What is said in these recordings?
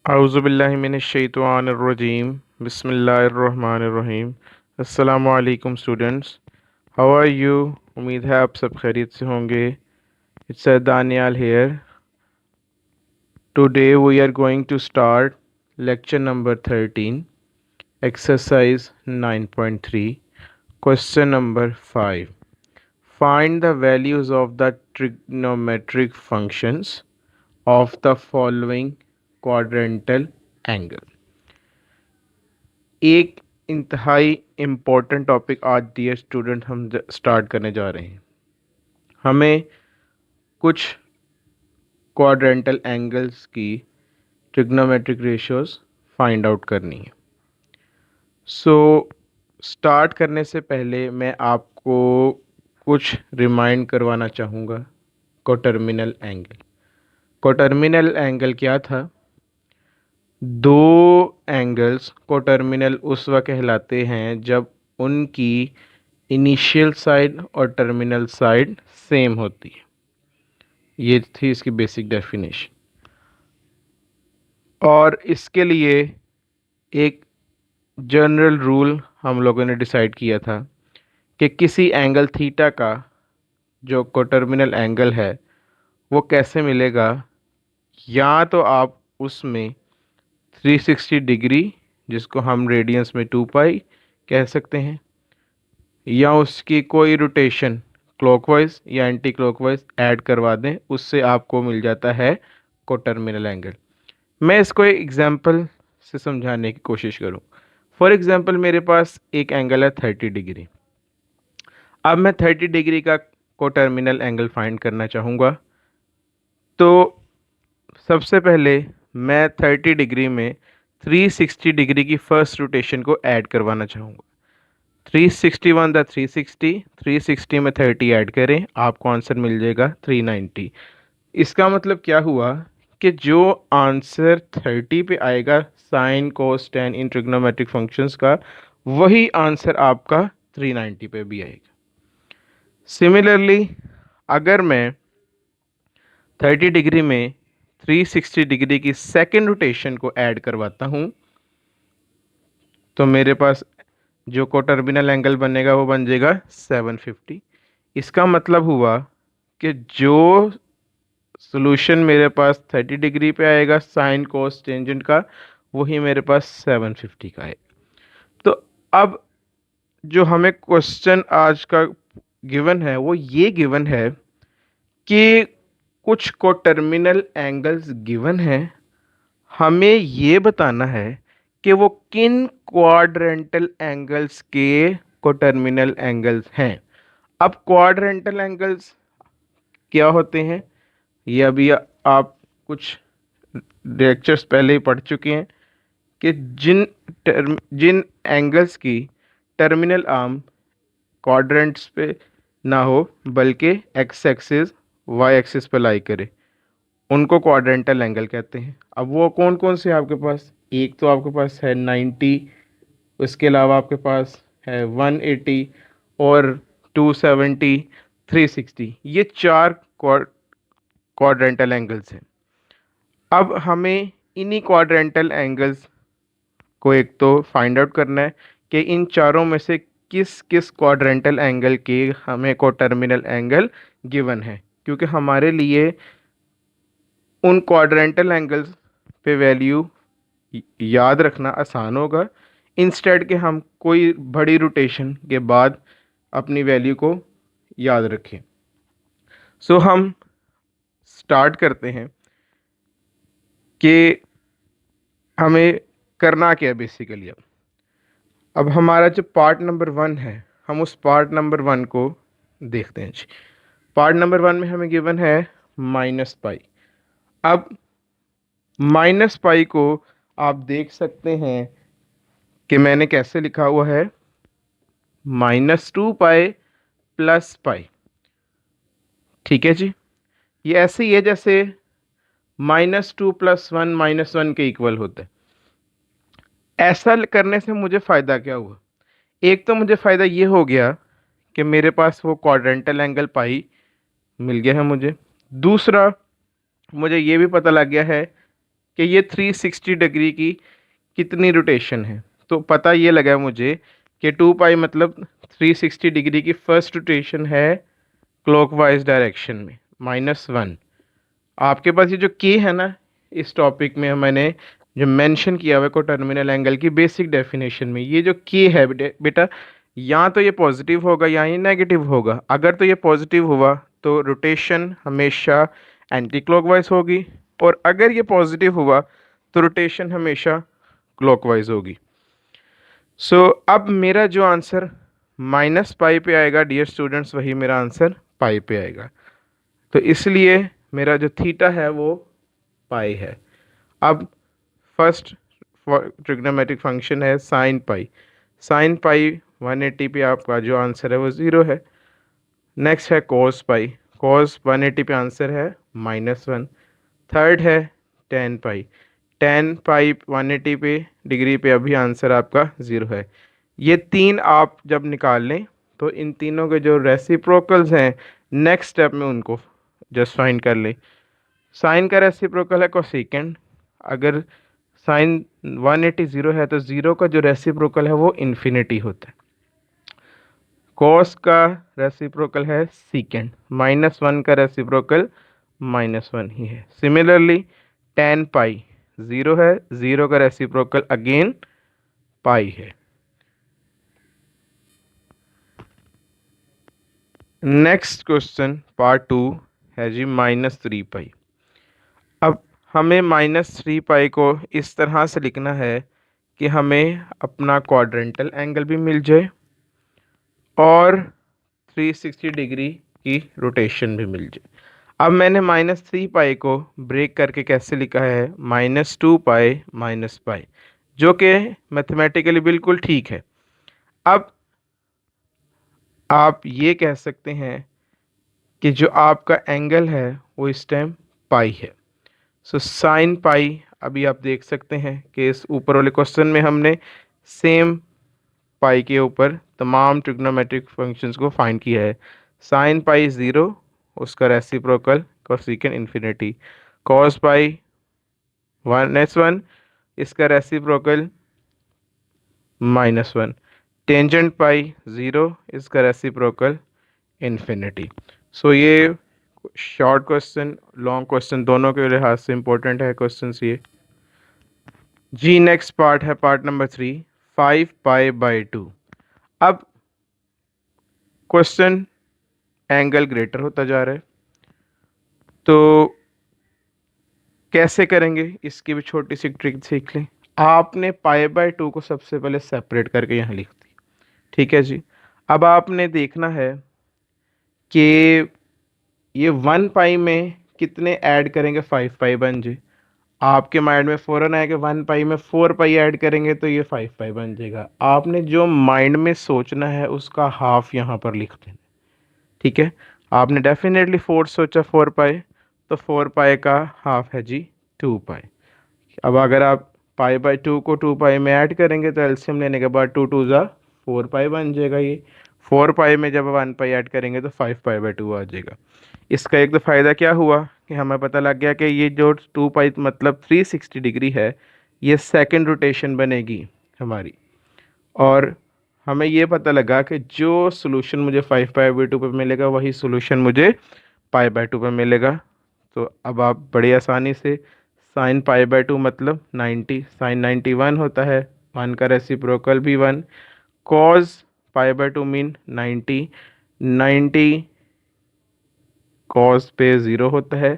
आउज़ुबिल्लाहिमिनश्शैतानिर्रजीम बिस्मिल्लाहिर्रहमानिर्रहीम। अस्सलामु अलैकुम स्टूडेंट्स, हाउ आर यू। उम्मीद है आप सब खैरियत से होंगे। It's Daniyal here. Today we are going to start lecture number 13, exercise 9.3, question number 5। Find the values of the trigonometric functions of the following quadrantal angle. एक इंतहाई इम्पोर्टेंट टॉपिक आज डियर स्टूडेंट हम स्टार्ट करने जा रहे हैं। हमें कुछ क्वाड्रेंटल एंगल्स की ट्रिग्नोमेट्रिक रेशियोज फाइंड आउट करनी है। सो स्टार्ट करने से पहले मैं आपको कुछ रिमाइंड करवाना चाहूँगा। कोटर्मिनल एंगल, कोटर्मिनल एंगल क्या था? दो एंगल्स कोटर्मिनल उस वक्त कहलाते हैं जब उनकी इनिशियल साइड और टर्मिनल साइड सेम होती है। ये थी इसकी बेसिक डेफिनेशन। और इसके लिए एक जनरल रूल हम लोगों ने डिसाइड किया था कि किसी एंगल थीटा का जो कोटर्मिनल एंगल है वो कैसे मिलेगा। या तो आप उसमें 360 डिग्री, जिसको हम रेडियंस में 2 पाई कह सकते हैं, या उसकी कोई रोटेशन क्लॉकवाइज या एंटी क्लॉकवाइज ऐड करवा दें, उससे आपको मिल जाता है कोटर्मिनल एंगल। मैं इसको एक एग्जांपल से समझाने की कोशिश करूं। फॉर एग्जांपल मेरे पास एक एंगल है 30 डिग्री। अब मैं 30 डिग्री का कोटर्मिनल एंगल फाइंड करना चाहूँगा। तो सबसे पहले मैं 30 डिग्री में 360 डिग्री की फर्स्ट रोटेशन को ऐड करवाना चाहूँगा। 361 द 360, 360 में 30 ऐड करें, आपको आंसर मिल जाएगा 390। इसका मतलब क्या हुआ कि जो आंसर 30 पे आएगा sine cos ten in trigonometric functions का, वही आंसर आपका 390 पे भी आएगा। सिमिलरली अगर मैं 30 डिग्री में 360 डिग्री की सेकेंड रोटेशन को ऐड करवाता हूँ, तो मेरे पास जो कोटर्मिनल एंगल बनेगा वो बन जाएगा 750। इसका मतलब हुआ कि जो सॉल्यूशन मेरे पास 30 डिग्री पे आएगा साइन कोस टेंजेंट का, वही मेरे पास 750 का है। तो अब जो हमें क्वेश्चन आज का गिवन है वो ये गिवन है कि कुछ कोटर्मिनल एंगल्स गिवन है, हमें ये बताना है कि वो किन क्वाड्रेंटल एंगल्स के कोटर्मिनल एंगल्स हैं। अब क्वाड्रेंटल एंगल्स क्या होते हैं ये अभी आप कुछ लेक्चर्स पहले ही पढ़ चुके हैं कि जिन एंगल्स की टर्मिनल आर्म क्वाड्रेंट्स पे ना हो बल्कि एक्स एक्सिस वाई एक्सिस पे लाई करे, उनको क्वाड्रेंटल एंगल कहते हैं। अब वो कौन कौन से आपके पास, एक तो आपके पास है 90, उसके अलावा आपके पास है 180 और 270, 360। ये चार क्वाड्रेंटल एंगल्स हैं। अब हमें इन्हीं क्वाड्रेंटल एंगल्स को एक तो फाइंड आउट करना है कि इन चारों में से किस किस क्वाड्रेंटल एंगल के हमें कोटर्मिनल एंगल गिवन है, क्योंकि हमारे लिए उन क्वाड्रेंटल एंगल्स पे वैल्यू याद रखना आसान होगा, इंस्टेड के हम कोई बड़ी रोटेशन के बाद अपनी वैल्यू को याद रखें। सो हम स्टार्ट करते हैं कि हमें करना क्या बेसिकली। अब हमारा जो पार्ट नंबर 1 है, हम उस पार्ट नंबर 1 को देखते हैं जी। पार्ट नंबर 1 में हमें गिवन है -पाई। अब -पाई को आप देख सकते हैं कि मैंने कैसे लिखा हुआ है, -2 पाई प्लस पाई। ठीक है जी, ये ऐसे ही है जैसे -2 + 1 -1 के इक्वल होता है। ऐसा करने से मुझे फ़ायदा क्या हुआ? एक तो मुझे फ़ायदा ये हो गया कि मेरे पास वो क्वाड्रेंटल एंगल पाई मिल गया है मुझे। दूसरा, मुझे ये भी पता लग गया है कि ये 360 डिग्री की कितनी रोटेशन है। तो पता ये लगा मुझे कि 2 पाई मतलब 360 डिग्री की फर्स्ट रोटेशन है क्लॉकवाइज डायरेक्शन में -1। आपके पास ये जो के है ना, इस टॉपिक में मैंने जो मेंशन किया हुआ है कोटर्मिनल एंगल की बेसिक डेफिनेशन में, ये जो के है बेटा, या तो ये पॉजिटिव होगा या ये नेगेटिव होगा। अगर तो ये पॉजिटिव हुआ तो रोटेशन हमेशा एंटी क्लॉकवाइज होगी, और अगर ये पॉजिटिव हुआ तो रोटेशन हमेशा क्लॉकवाइज होगी। सो अब मेरा जो आंसर -पाई पे आएगा डियर स्टूडेंट्स, वही मेरा आंसर पाई पे आएगा। तो इसलिए मेरा जो थीटा है वो पाई है। अब फर्स्ट ट्रिग्नोमेट्रिक फंक्शन है साइन पाई। साइन पाई 180 पे आपका जो आंसर है वो 0 है। नेक्स्ट है कॉस पाई। कॉस 180 पे आंसर है -1। थर्ड है टेन पाई। टेन पाई 180 पे डिग्री पे अभी आंसर आपका 0 है। ये तीन आप जब निकाल लें तो इन तीनों के जो रेसिप्रोकल्स हैं नेक्स्ट स्टेप में उनको जस्ट फाइंड कर लें। साइन का रेसिप्रोकल है कोसेकेंड। अगर साइन 180 0 है तो 0 का जो रेसिप्रोकल है वो इन्फिनिटी होता है। कॉस का रेसिप्रोकल है सीकेंड। -1 का रेसिप्रोकल -1 ही है। सिमिलरली टेन पाई 0 है, 0 का रेसिप्रोकल अगेन पाई है। नेक्स्ट क्वेश्चन पार्ट 2 है जी -3 पाई। अब हमें -3 पाई को इस तरह से लिखना है कि हमें अपना क्वाड्रेंटल एंगल भी मिल जाए और 360 डिग्री की रोटेशन भी मिल जाए। अब मैंने -3 पाई को ब्रेक करके कैसे लिखा है, -2 पाई पाई, जो कि मैथमेटिकली बिल्कुल ठीक है। अब आप ये कह सकते हैं कि जो आपका एंगल है वो इस टाइम पाई है। सो साइन पाई, अभी आप देख सकते हैं कि इस ऊपर वाले क्वेश्चन में हमने सेम पाई के ऊपर तमाम ट्रिग्नोमेट्रिक फंक्शंस को फाइंड किया है। साइन पाई 0, उसका reciprocal cosecant infinity. Cos pi 1s1, इसका रेसिप्रोकल -1। टेंजेंट पाई 0, इसका रेसिप्रोकल इन्फिनिटी। सो ये शॉर्ट क्वेश्चन लॉन्ग क्वेश्चन दोनों के लिहाज से इंपॉर्टेंट है क्वेश्चन ये जी। नेक्स्ट पार्ट है पार्ट नंबर 3, 5 पाई/2। अब क्वेश्चन एंगल ग्रेटर होता जा रहा है, तो कैसे करेंगे इसकी भी छोटी सी ट्रिक सीख लें। आपने पाई/2 को सबसे पहले सेपरेट करके यहाँ लिख दी, ठीक है जी। अब आपने देखना है कि ये 1 पाई में कितने ऐड करेंगे 5 पाई बन जाए। आपके माइंड में फ़ौरन आया कि 1 पाई में 4 पाई ऐड करेंगे तो ये 5 पाई बन जाएगा। आपने जो माइंड में सोचना है उसका हाफ यहाँ पर लिख देना, ठीक है। आपने डेफिनेटली 4 सोचा 4 पाई, तो 4 पाई का हाफ है जी 2 पाई। अब अगर आप पाई/2 को 2 पाई में ऐड करेंगे तो एलसीएम लेने के बाद 2 2 ज़ा 4 पाई बन जाएगा। ये 4 पाई में जब 1 पाई ऐड करेंगे तो 5 पाई/2 आ जाएगा। इसका एक तो फ़ायदा क्या हुआ कि हमें पता लग गया कि ये जो 2 पाई मतलब 360 डिग्री है, ये सेकंड रोटेशन बनेगी हमारी। और हमें ये पता लगा कि जो सोल्यूशन मुझे 5 पाई/2 पे मिलेगा वही सोल्यूशन मुझे पाई/2 पे मिलेगा। तो अब आप बड़ी आसानी से साइन पाई/2 मतलब 90, साइन 91 होता है, 1 का रेसिप्रोकल भी 1। कॉस पाई/2 मीन 90, 90 कॉस पे 0 होता है,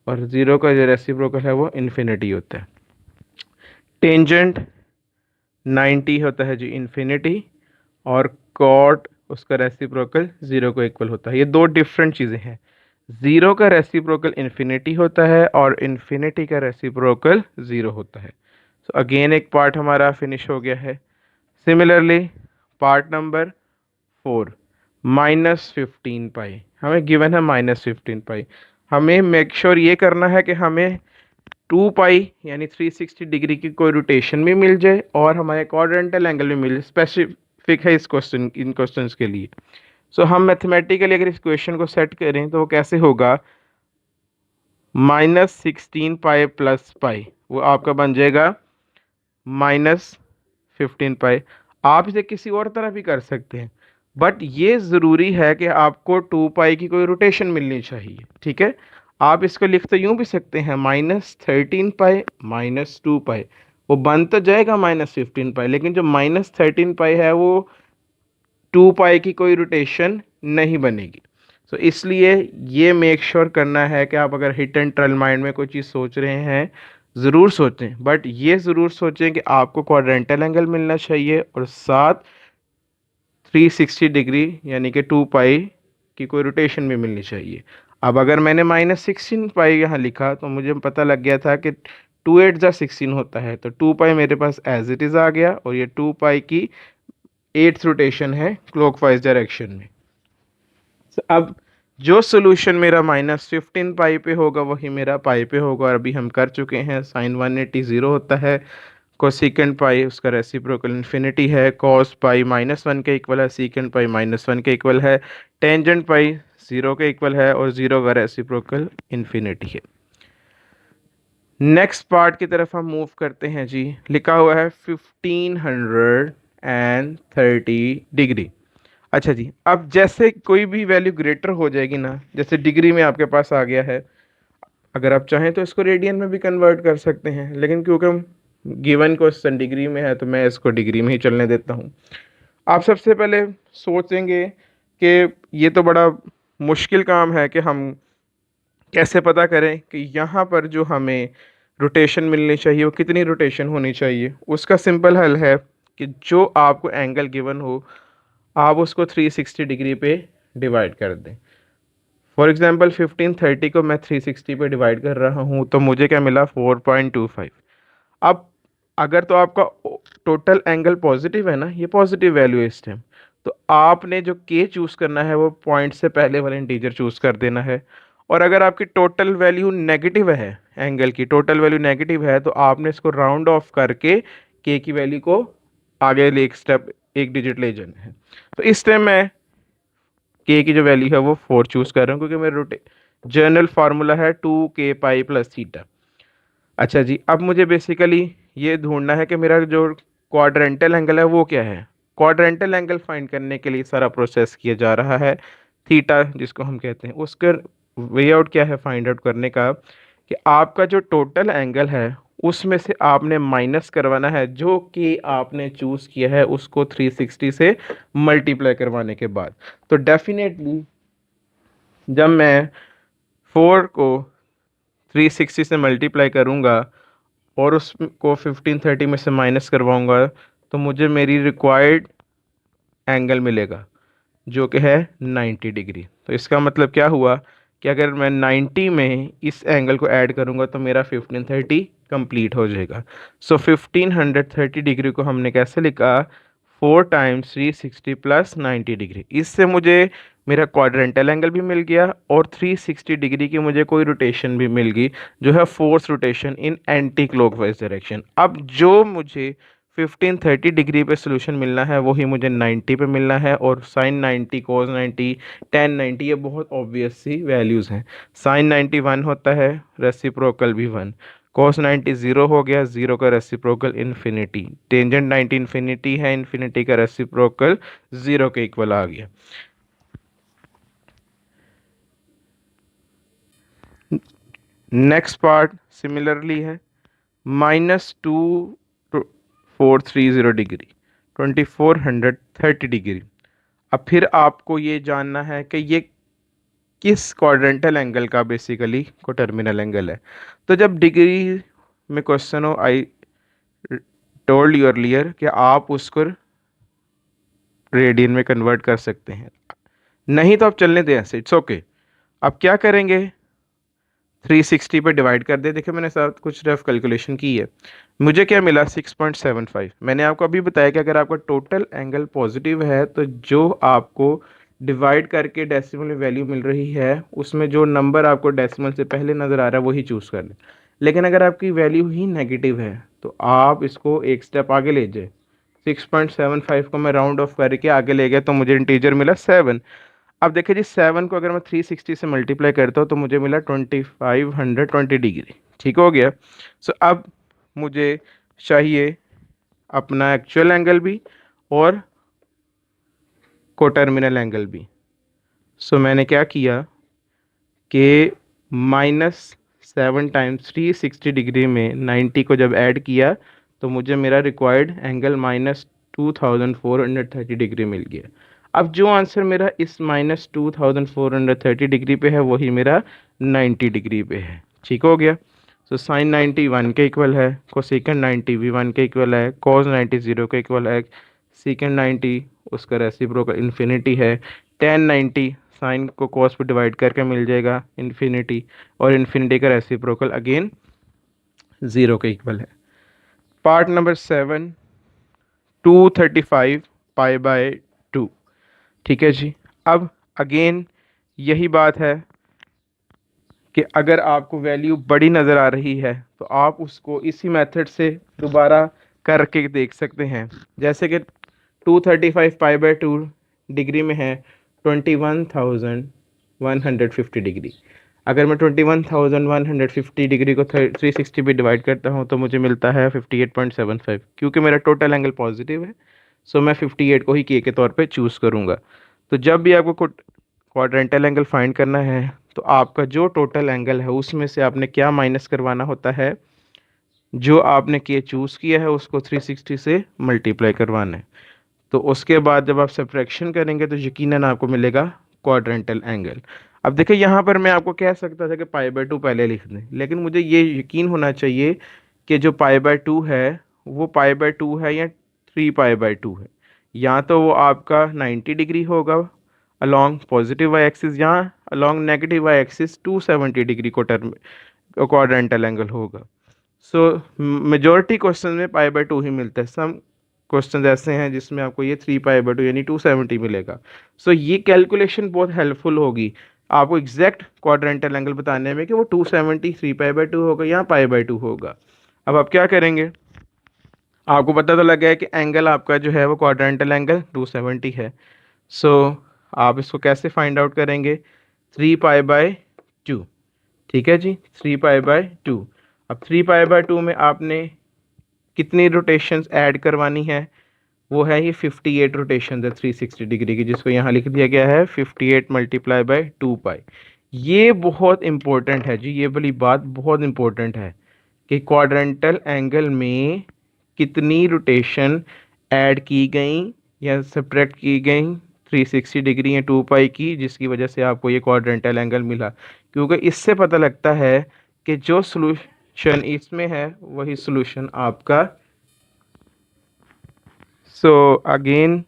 और 0 का जो रेसिप्रोकल है वो इन्फिनिटी होता है। टेंजेंट 90 होता है जी इन्फिनिटी, और कॉट उसका रेसिप्रोकल 0 को इक्वल होता है। ये दो डिफरेंट चीज़ें हैं। 0 का रेसिप्रोकल इन्फिनिटी होता है और इन्फिनिटी का रेसिप्रोकल 0 होता है। सो अगेन एक पार्ट हमारा फिनिश हो गया है। सिमिलरली पार्ट नंबर 4, -15 पाई हमें गिवन है। -15 पाई हमें मेक श्योर ये करना है कि हमें 2 पाई यानी 360 डिग्री की कोई रोटेशन भी मिल जाए और हमारे क्वाड्रेंटल एंगल भी मिल जाए। स्पेसिफिक है इस क्वेश्चन, इन क्वेश्चंस के लिए। सो हम मैथमेटिकली अगर इस क्वेश्चन को सेट करें तो वो कैसे होगा, -16 पाई + पाई वो आपका बन जाएगा -15 पाई। आप इसे किसी और तरह भी कर सकते हैं, बट ये ज़रूरी है कि आपको 2 पाई की कोई रोटेशन मिलनी चाहिए, ठीक है। आप इसको लिख तो यूं भी सकते हैं -13 पाई -2 पाई, वो बन तो जाएगा -15 पाई, लेकिन जो -13 पाई है वो 2 पाई की कोई रोटेशन नहीं बनेगी। सो इसलिए ये मेक श्योर करना है कि आप अगर हिट एंड ट्रल माइंड में कोई चीज़ सोच रहे हैं, ज़रूर सोचें, बट ये ज़रूर सोचें कि आपको क्वाड्रेंटल एंगल मिलना चाहिए और साथ 360 डिग्री यानी कि 2 पाई की कोई रोटेशन भी मिलनी चाहिए। अब अगर मैंने -16 पाई यहाँ लिखा तो मुझे पता लग गया था कि 2 8 जा 16 होता है, तो 2 पाई मेरे पास एज इट इज़ आ गया और ये 2 पाई की 8th रोटेशन है क्लॉकवाइज डायरेक्शन में। अब जो सोल्यूशन मेरा -15 पाई पे होगा वही मेरा पाई पे होगा, और अभी हम कर चुके हैं। साइन 180 0 होता है, कोसेकेंड पाई उसका रेसिप्रोकल इन्फिनिटी है, कॉस पाई -1 के इक्वल है, सीकेंड पाई -1 के इक्वल है, टेंजेंट पाई 0 के इक्वल है और 0 का रेसिप्रोकल इन्फिनिटी है। नेक्स्ट पार्ट की तरफ हम मूव करते हैं जी। लिखा हुआ है 1530 डिग्री। अच्छा जी, अब जैसे कोई भी वैल्यू ग्रेटर हो जाएगी ना, जैसे डिग्री में आपके पास आ गया है, अगर आप चाहें तो इसको रेडियन में भी कन्वर्ट कर सकते हैं, लेकिन क्योंकि हम गिवन क्वेश्चन डिग्री में है तो मैं इसको डिग्री में ही चलने देता हूँ। आप सबसे पहले सोचेंगे कि ये तो बड़ा मुश्किल काम है कि हम कैसे पता करें कि यहाँ पर जो हमें रोटेशन मिलनी चाहिए वो कितनी रोटेशन होनी चाहिए। उसका सिंपल हल है कि जो आपको एंगल गिवन हो आप उसको 360 डिग्री पे डिवाइड कर दें। फॉर एग्जांपल 1530 को मैं 360 पे डिवाइड कर रहा हूँ तो मुझे क्या मिला 4.25। अब अगर तो आपका टोटल एंगल पॉजिटिव है ना, ये पॉजिटिव वैल्यू है इस टाइम, तो आपने जो के चूज़ करना है वो पॉइंट से पहले वाला इंटीजर चूज़ कर देना है। और अगर आपकी टोटल वैल्यू नेगेटिव है, एंगल की टोटल वैल्यू नेगेटिव है, तो आपने इसको राउंड ऑफ करके के की वैल्यू को आगे ले एक स्टेप एक डिजिट ले जाना है। तो इस टाइम मैं के की जो वैल्यू है वो 4 चूज़ कर रहा हूँ क्योंकि मेरा जनरल फार्मूला है 2 k पाई प्लस थीटा। अच्छा जी, अब मुझे बेसिकली ये ढूंढना है कि मेरा जो क्वाड्रेंटल एंगल है वो क्या है। क्वाड्रेंटल एंगल फाइंड करने के लिए सारा प्रोसेस किया जा रहा है। थीटा जिसको हम कहते हैं, उसका वे आउट क्या है फाइंड आउट करने का, कि आपका जो टोटल एंगल है उसमें से आपने माइनस करवाना है जो कि आपने चूज़ किया है उसको 360 से मल्टीप्लाई करवाने के बाद। तो डेफिनेटली जब मैं 4 को 360 से मल्टीप्लाई करूँगा और उसको 1530 में से माइनस करवाऊँगा तो मुझे मेरी रिक्वायर्ड एंगल मिलेगा जो कि है 90 डिग्री। तो इसका मतलब क्या हुआ कि अगर मैं 90 में इस एंगल को ऐड करूँगा तो मेरा 1530 कंप्लीट हो जाएगा। सो 1530 डिग्री को हमने कैसे लिखा, 4 टाइम्स 360 प्लस 90 डिग्री। इससे मुझे मेरा क्वाड्रेंटल एंगल भी मिल गया और 360 डिग्री की मुझे कोई रोटेशन भी मिल गई जो है फोर्स रोटेशन इन एंटी क्लॉकवाइज डायरेक्शन। अब जो मुझे 1530 डिग्री पे सोल्यूशन मिलना है वही मुझे 90 पे मिलना है, और साइन 90 कोस 90 टेन 90 ये बहुत ऑब्वियस सी वैल्यूज़ हैं। साइन 90 1 होता है, रेसिप्रोकल भी 1, कोस 90 0 हो गया, 0 का रेसिप्रोकल इन्फिनिटी, टेंजेंट 90 इन्फिनिटी है, इन्फिनिटी का रेसिप्रोकल 0 के इक्वल आ गया। नेक्स्ट पार्ट सिमिलरली है, -2430 डिग्री 2430 डिग्री। अब फिर आपको ये जानना है कि ये किस क्वाड्रेंटल एंगल का बेसिकली को टर्मिनल एंगल है। तो जब डिग्री में क्वेश्चन हो, आई टोल्ड यू अर्लियर कि आप उसको रेडियन में कन्वर्ट कर सकते हैं, नहीं तो आप चलने दें ऐसे, इट्स ओके। अब क्या करेंगे, 360 पे डिवाइड कर दे। देखिए मैंने साथ कुछ रफ कैलकुलेशन की है, मुझे क्या मिला 6.75। मैंने आपको अभी बताया कि अगर आपका टोटल एंगल पॉजिटिव है तो जो आपको डिवाइड करके डेसिमल में वैल्यू मिल रही है उसमें जो नंबर आपको डेसिमल से पहले नज़र आ रहा है वही चूज़ कर लें। लेकिन अगर आपकी वैल्यू ही नेगेटिव है तो आप इसको एक स्टेप आगे ले जाए। 6.75 को मैं राउंड ऑफ करके आगे ले गया तो मुझे इंटीजर मिला 7। अब देखिए जी, 7 को अगर मैं 360 से मल्टीप्लाई करता हूँ तो मुझे मिला 2520 डिग्री। ठीक हो गया। सो अब मुझे चाहिए अपना एक्चुअल एंगल भी और कोटर्मिनल एंगल भी। सो मैंने क्या किया कि -7 टाइम्स 360 डिग्री में 90 को जब ऐड किया तो मुझे मेरा रिक्वायर्ड एंगल -2430 डिग्री मिल गया। अब जो आंसर मेरा इस -2430 डिग्री पे है वही मेरा 90 डिग्री पे है। ठीक हो गया। सो साइन 90 1 के इक्वल है, कोसेकंड 90 भी 1 के इक्वल है, कॉस 90 0 के इक्वल है, सेकंड 90 उसका रेसिप्रोकल इन्फिनिटी है, टेन 90 साइन को कॉस पे डिवाइड करके मिल जाएगा इन्फिनिटी, और इन्फिनिटी का रेसिप्रोकल अगेन 0 के इक्वल है। Part number 7 235 pi by 2। ठीक है जी। अब अगेन यही बात है कि अगर आपको वैल्यू बड़ी नज़र आ रही है तो आप उसको इसी मेथड से दोबारा करके देख सकते हैं। जैसे कि 235 पाई बाय 2 डिग्री में है 21,150 डिग्री। अगर मैं 21,150 डिग्री को 360 पे डिवाइड करता हूँ तो मुझे मिलता है 58.75। क्योंकि मेरा टोटल एंगल पॉजिटिव है सो मैं 58 को ही के तौर पे चूज़ करूँगा। तो जब भी आपको क्वाड्रेंटल एंगल फाइंड करना है तो आपका जो टोटल एंगल है उसमें से आपने क्या माइनस करवाना होता है, जो आपने के चूज़ किया है उसको 360 से मल्टीप्लाई करवाना है। तो उसके बाद जब आप सब्ट्रैक्शन करेंगे तो यकीनन आपको मिलेगा क्वाड्रेंटल एंगल। अब देखिए यहाँ पर मैं आपको कह सकता था कि पाई बाय 2 पहले लिख दें, लेकिन मुझे ये यकीन होना चाहिए कि जो पाई बाय 2 है वो पाई बाय 2 है या 3 पाई बाय 2 है। या तो वो आपका 90 डिग्री होगा अलॉन्ग पॉजिटिव वाई एक्सिस, या along negative Y axis 270 degree को टर्म क्वाड्रेंटल एंगल होगा। सो मेजॉरिटी क्वेश्चन में पाई बाय 2 ही मिलता है। सम क्वेश्चन ऐसे हैं जिसमें आपको ये 3 पाई बाय 2 यानी 270 मिलेगा। सो ये कैलकुलेशन बहुत हेल्पफुल होगी आपको एग्जैक्ट क्वाड्रेंटल एंगल बताने में कि वो 270 3 पाई बाय 2 होगा या पाई बाय 2 होगा। अब आप क्या करेंगे, आपको पता तो लग गया है कि एंगल आपका जो है वो क्वाड्रेंटल एंगल 270 है। सो आप इसको कैसे फाइंड आउट करेंगे, 3 पाई बाय 2। ठीक है जी, 3 पाई बाय 2। अब 3 पाई बाय 2 में आपने कितनी रोटेशंस ऐड करवानी है, वो है ये 58 रोटेशन है 360 डिग्री की, जिसको यहाँ लिख दिया गया है 58 मल्टीप्लाई बाय 2 पाई। ये बहुत इंपॉर्टेंट है जी, ये वाली बात बहुत इंपॉर्टेंट है कि क्वाड्रेंटल एंगल में कितनी रोटेशन ऐड की गई या सब्ट्रैक्ट की गई 360 डिग्री या 2 पाई की, जिसकी वजह से आपको ये क्वाड्रेंटल एंगल मिला। क्योंकि इससे पता लगता है कि जो सॉल्यूशन इसमें है वही सॉल्यूशन आपका। सो अगेन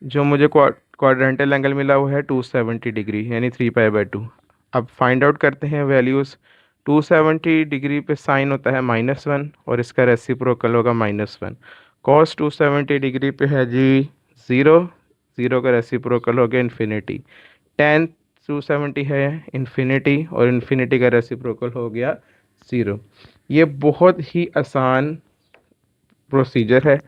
जो मुझे क्वाड्रेंटल एंगल मिला वो है 270 डिग्री यानी 3 पाई बाय 2। अब फाइंड आउट करते हैं वैल्यूज़। 270 डिग्री पे साइन होता है -1 और इसका रेसिप्रोकल होगा -1। कॉस 270 डिग्री पे है जी 0, 0 का रेसिप्रोकल हो गया इन्फिनिटी। टेन 270 है इन्फिनिटी और इन्फिनिटी का रेसिप्रोकल हो गया 0। ये बहुत ही आसान प्रोसीजर है।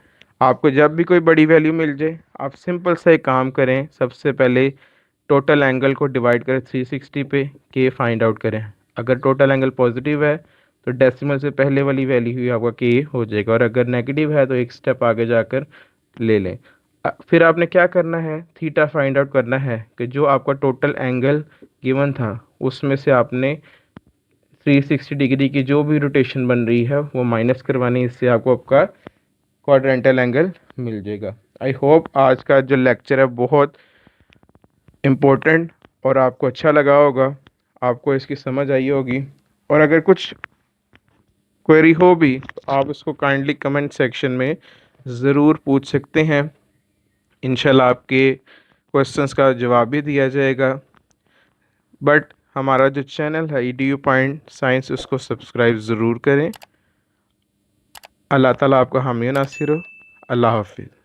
आपको जब भी कोई बड़ी वैल्यू मिल जाए आप सिंपल सा एक काम करें, सबसे पहले टोटल एंगल को डिवाइड करें 360 पे, के फाइंड आउट करें। अगर टोटल एंगल पॉजिटिव है तो डेसिमल से पहले वाली वैल्यू ही आपका के हो जाएगा, और अगर नेगेटिव है तो एक स्टेप आगे जाकर ले लें। फिर आपने क्या करना है, थीटा फाइंड आउट करना है कि जो आपका टोटल एंगल गिवन था उसमें से आपने 360 डिग्री की जो भी रोटेशन बन रही है वो माइनस करवानी, इससे आपको आपका क्वाड्रेंटल एंगल मिल जाएगा। आई होप आज का जो लेक्चर है बहुत इम्पोर्टेंट और आपको अच्छा लगा होगा, आपको इसकी समझ आई होगी। और अगर कुछ क्वेरी हो भी तो आप उसको काइंडली कमेंट सेक्शन में ज़रूर पूछ सकते हैं। इंशाल्लाह आपके क्वेश्चंस का जवाब भी दिया जाएगा। बट हमारा जो चैनल है EDU पॉइंट साइंस, उसको सब्सक्राइब ज़रूर करें। अल्लाह ताला आपका हामी नासिर हो। अल्लाह हाफिज़।